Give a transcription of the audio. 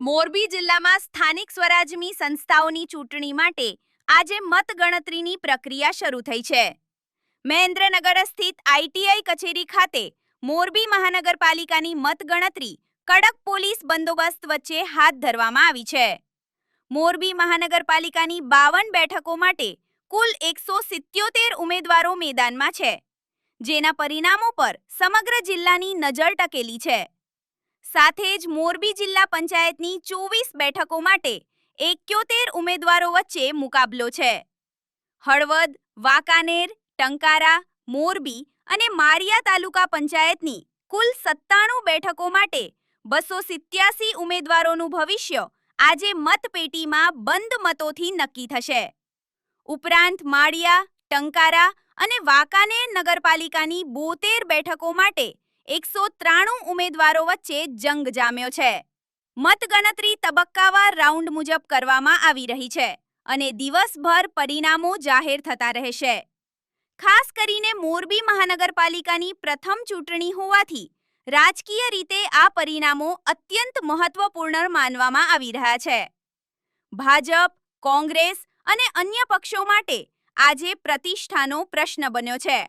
મોરબી જિલ્લામાં સ્થાનિક સ્વરાજની સંસ્થાઓની ચૂંટણી માટે આજે મતગણતરીની પ્રક્રિયા શરૂ થઈ છે. મહેન્દ્રનગર સ્થિત આઈટીઆઈ કચેરી ખાતે મોરબી મહાનગરપાલિકાની મતગણતરી કડક પોલીસ બંદોબસ્ત વચ્ચે હાથ ધરવામાં આવી છે. મોરબી મહાનગરપાલિકાની 52 બેઠકો માટે કુલ 177 ઉમેદવારો મેદાનમાં છે, જેના પરિણામો પર સમગ્ર જિલ્લાની નજર ટકેલી છે. સાથે જ મોરબી જિલ્લા પંચાયતની 24 બેઠકો માટે 71 ઉમેદવારો વચ્ચે મુકાબલો છે. હળવદ, વાંકાનેર, ટંકારા, મોરબી અને માળિયા તાલુકા પંચાયતની કુલ 97 બેઠકો માટે 287 ઉમેદવારોનું ભવિષ્ય આજે મતપેટીમાં બંધ મતોથી નક્કી થશે. ઉપરાંત માળિયા, ટંકારા અને વાંકાનેર નગરપાલિકાની 72 બેઠકો માટે 193 ઉમેદવારો વચ્ચે જંગ જામ્યો છે. મતગણતરી તબક્કાવાર રાઉન્ડ મુજબ કરવામાં આવી રહી છે અને દિવસભર પરિણામો જાહેર થતા રહેશે. ખાસ કરીને મોરબી મહાનગરપાલિકાની પ્રથમ ચૂંટણી હોવાથી રાજકીય રીતે આ પરિણામો અત્યંત મહત્વપૂર્ણ માનવામાં આવી રહ્યા છે. ભાજપ, કોંગ્રેસ અને અન્ય પક્ષો માટે આજે પ્રતિષ્ઠાનો પ્રશ્ન બન્યો છે.